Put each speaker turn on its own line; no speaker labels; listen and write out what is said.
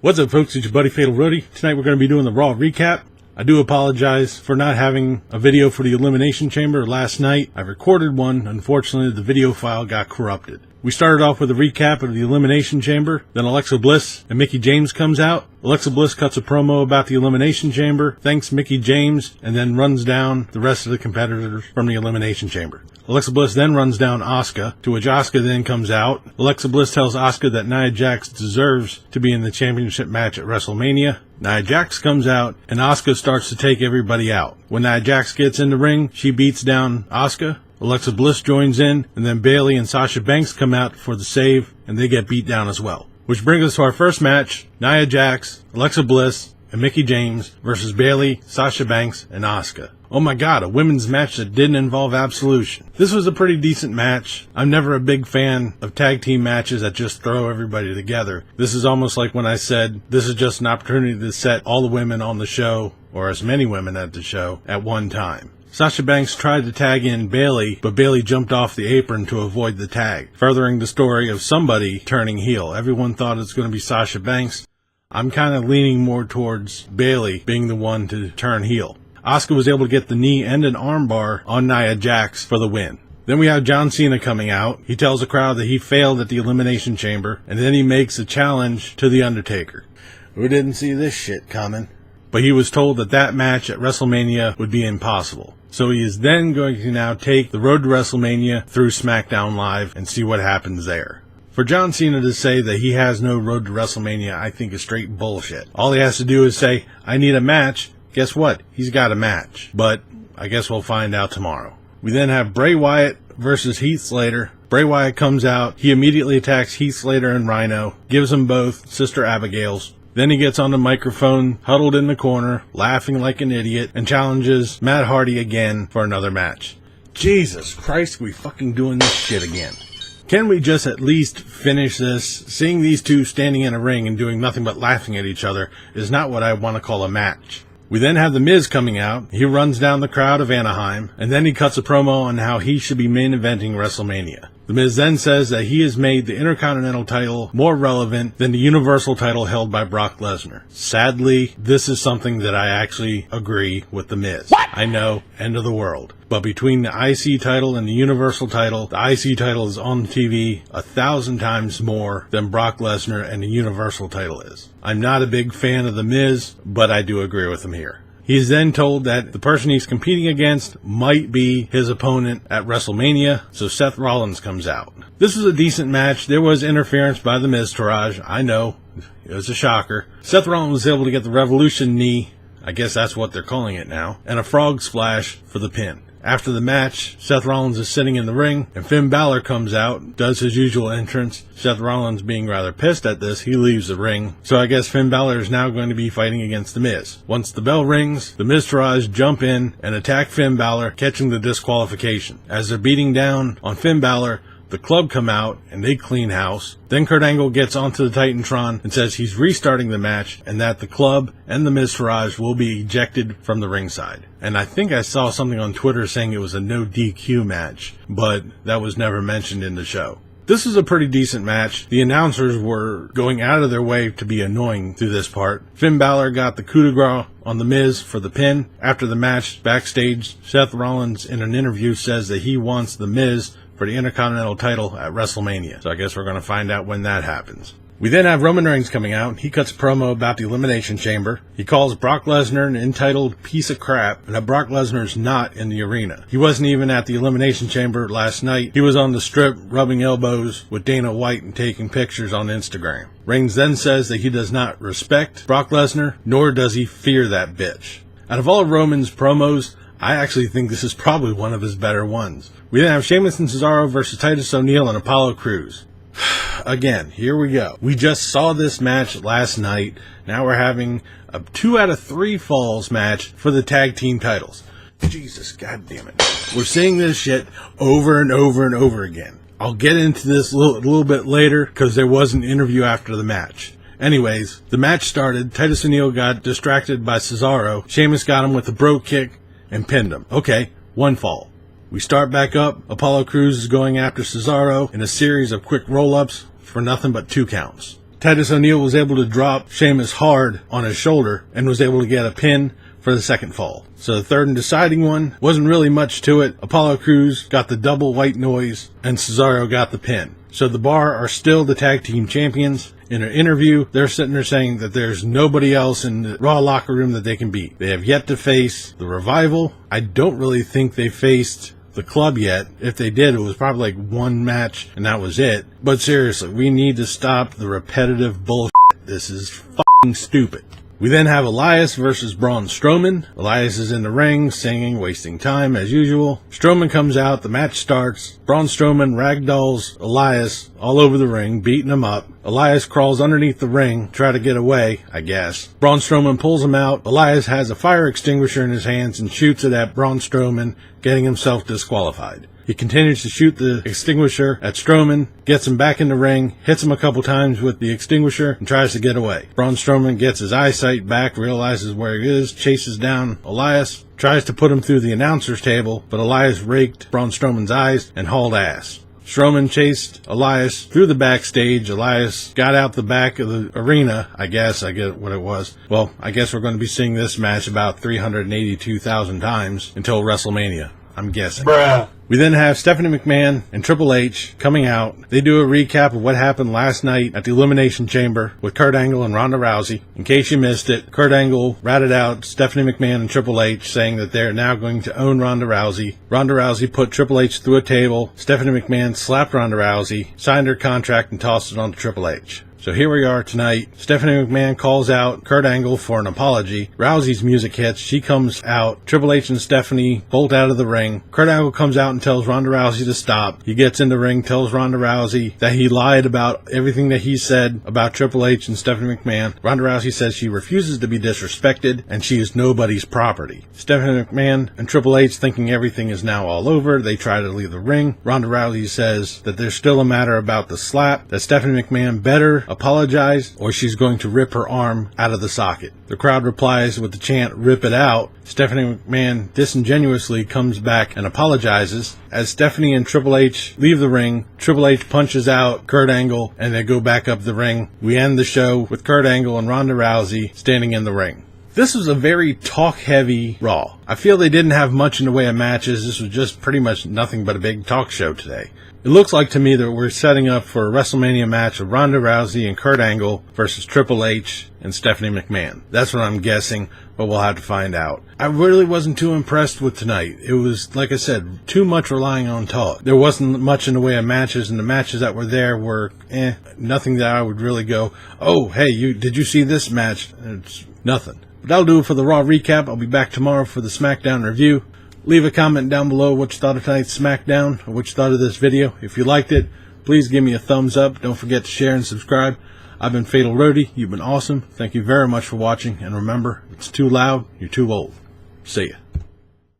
What's up, folks? It's your buddy Fatalroadie. Tonight we're going to be doing the Raw recap. I do apologize for not having a video for the Elimination Chamber last night. I recorded one. Unfortunately, the video file got corrupted. We started off with a recap of the Elimination Chamber. Then Alexa Bliss and Mickie James comes out. Alexa Bliss cuts a promo about the Elimination Chamber, thanks Mickie James, and then runs down the rest of the competitors from the Elimination Chamber. Alexa Bliss then runs down Asuka, to which Asuka then comes out. Alexa Bliss tells Asuka that Nia Jax deserves to be in the championship match at WrestleMania. Nia Jax comes out, and Asuka starts to take everybody out. When Nia Jax gets in the ring, she beats down Asuka. Alexa Bliss joins in, and then Bayley and Sasha Banks come out for the save, and they get beat down as well. Which brings us to our first match, Nia Jax, Alexa Bliss, and Mickie James versus Bayley, Sasha Banks, and Asuka. Oh my god, a women's match that didn't involve Absolution. This was a pretty decent match. I'm never a big fan of tag team matches that just throw everybody together. This is almost like when I said this is just an opportunity to set all the women on the show, or as many women at the show, at one time. Sasha Banks tried to tag in Bayley, but Bayley jumped off the apron to avoid the tag, furthering the story of somebody turning heel. Everyone thought it's going to be Sasha Banks. I'm kind of leaning more towards Bayley being the one to turn heel. Asuka was able to get the knee and an armbar on Nia Jax for the win. Then we have John Cena coming out. He tells the crowd that he failed at the Elimination Chamber, and then he makes a challenge to the Undertaker. Who didn't see this shit coming? But he was told that that match at WrestleMania would be impossible. So he is then going to now take the road to WrestleMania through SmackDown Live and see what happens there. For John Cena to say that he has no road to WrestleMania, I think is straight bullshit. All he has to do is say, I need a match. Guess what? He's got a match. But I guess we'll find out tomorrow. We then have Bray Wyatt versus Heath Slater. Bray Wyatt comes out. He immediately attacks Heath Slater and Rhino, gives them both Sister Abigail's. Then he gets on the microphone, huddled in the corner, laughing like an idiot, and challenges Matt Hardy again for another match. Jesus Christ, we fucking doing this shit again. Can we just at least finish this? Seeing these two standing in a ring and doing nothing but laughing at each other is not what I want to call a match. We then have The Miz coming out. He runs down the crowd of Anaheim, and then he cuts a promo on how he should be main eventing WrestleMania. The Miz then says that he has made the Intercontinental title more relevant than the Universal title held by Brock Lesnar. Sadly, this is something that I actually agree with The Miz. What? I know, end of the world. But between the IC title and the Universal title, the IC title is on TV 1,000 times more than Brock Lesnar and the Universal title is. I'm not a big fan of The Miz, but I do agree with him here. He is then told that the person he's competing against might be his opponent at WrestleMania, so Seth Rollins comes out. This was a decent match. There was interference by the Miztourage. I know, it was a shocker. Seth Rollins was able to get the Revolution knee, I guess that's what they're calling it now, and a frog splash for the pin. After the match, Seth Rollins is sitting in the ring, and Finn Balor comes out, does his usual entrance. Seth Rollins being rather pissed at this, he leaves the ring. So I guess Finn Balor is now going to be fighting against The Miz. Once the bell rings, the Miztourage jump in and attack Finn Balor, catching the disqualification. As they're beating down on Finn Balor, the club come out and they clean house. Then Kurt Angle gets onto the Titantron and says he's restarting the match and that the club and the Miztourage will be ejected from the ringside. And I think I saw something on Twitter saying it was a no DQ match, but that was never mentioned in the show. This is a pretty decent match. The announcers were going out of their way to be annoying through this part. Finn Balor got the coup de grace on The Miz for the pin. After the match, backstage, Seth Rollins in an interview says that he wants The Miz for the Intercontinental title at WrestleMania. So I guess we're going to find out when that happens. We then have Roman Reigns coming out. He cuts a promo about the Elimination Chamber. He calls Brock Lesnar an entitled piece of crap and that Brock Lesnar's not in the arena. He wasn't even at the Elimination Chamber last night. He was on the strip rubbing elbows with Dana White and taking pictures on Instagram. Reigns then says that he does not respect Brock Lesnar, nor does he fear that bitch. Out of all of Roman's promos, I actually think this is probably one of his better ones. We then have Sheamus and Cesaro versus Titus O'Neil and Apollo Crews. Again, here we go. We just saw this match last night. Now we're having a 2 out of 3 falls match for the tag team titles. Jesus, goddamn it. We're seeing this shit over and over and over again. I'll get into this a little bit later because there was an interview after the match. Anyways, the match started. Titus O'Neil got distracted by Cesaro. Sheamus got him with a bro kick and pinned him. Okay, 1 fall. We start back up. Apollo Crews is going after Cesaro in a series of quick roll-ups for nothing but 2 counts. Titus O'Neil was able to drop Sheamus hard on his shoulder and was able to get a pin for the second fall. So the third and deciding one wasn't really much to it. Apollo Crews got the double white noise and Cesaro got the pin. So the Bar are still the tag team champions. In an interview, they're sitting there saying that there's nobody else in the Raw locker room that they can beat. They have yet to face the Revival. I don't really think they faced the Club yet. If they did, it was probably like one match and that was it. But seriously, we need to stop the repetitive bullshit. This is fucking stupid. We then have Elias versus Braun Strowman. Elias is in the ring, singing, wasting time as usual. Strowman comes out, the match starts. Braun Strowman ragdolls Elias all over the ring, beating him up. Elias crawls underneath the ring, try to get away, I guess. Braun Strowman pulls him out. Elias has a fire extinguisher in his hands and shoots it at Braun Strowman, getting himself disqualified. He continues to shoot the extinguisher at Strowman, gets him back in the ring, hits him a couple times with the extinguisher, and tries to get away. Braun Strowman gets his eyesight back, realizes where he is, chases down Elias, tries to put him through the announcer's table, but Elias raked Braun Strowman's eyes and hauled ass. Strowman chased Elias through the backstage. Elias got out the back of the arena, I guess. I get what it was. Well, I guess we're going to be seeing this match about 382,000 times until WrestleMania, I'm guessing.
Bruh.
We then have Stephanie McMahon and Triple H coming out. They do a recap of what happened last night at the Elimination Chamber with Kurt Angle and Ronda Rousey. In case you missed it, Kurt Angle ratted out Stephanie McMahon and Triple H, saying that they're now going to own Ronda Rousey. Ronda Rousey put Triple H through a table. Stephanie McMahon slapped Ronda Rousey, signed her contract, and tossed it on to Triple H. So here we are tonight. Stephanie McMahon calls out Kurt Angle for an apology. Rousey's music hits. She comes out. Triple H and Stephanie bolt out of the ring. Kurt Angle comes out and tells Ronda Rousey to stop. He gets in the ring, tells Ronda Rousey that he lied about everything that he said about Triple H and Stephanie McMahon. Ronda Rousey says she refuses to be disrespected and she is nobody's property. Stephanie McMahon and Triple H, thinking everything is now all over, they try to leave the ring. Ronda Rousey says that there's still a matter about the slap, that Stephanie McMahon better apologize or she's going to rip her arm out of the socket. The crowd replies with the chant, "Rip it out." Stephanie McMahon disingenuously comes back and apologizes. As Stephanie and Triple H leave the ring, Triple H punches out Kurt Angle and they go back up the ring. We end the show with Kurt Angle and Ronda Rousey standing in the ring. This was a very talk-heavy Raw. I feel they didn't have much in the way of matches. This was just pretty much nothing but a big talk show today. It looks like to me that we're setting up for a WrestleMania match of Ronda Rousey and Kurt Angle versus Triple H and Stephanie McMahon. That's what I'm guessing, but we'll have to find out. I really wasn't too impressed with tonight. It was, like I said, too much relying on talk. There wasn't much in the way of matches, and the matches that were there were, nothing that I would really go, oh, hey, did you see this match? It's nothing. But that'll do it for the Raw recap. I'll be back tomorrow for the SmackDown review. Leave a comment down below what you thought of tonight's SmackDown or what you thought of this video. If you liked it, please give me a thumbs up. Don't forget to share and subscribe. I've been Fatalroadie. You've been awesome. Thank you very much for watching. And remember, if it's too loud, you're too old. See ya.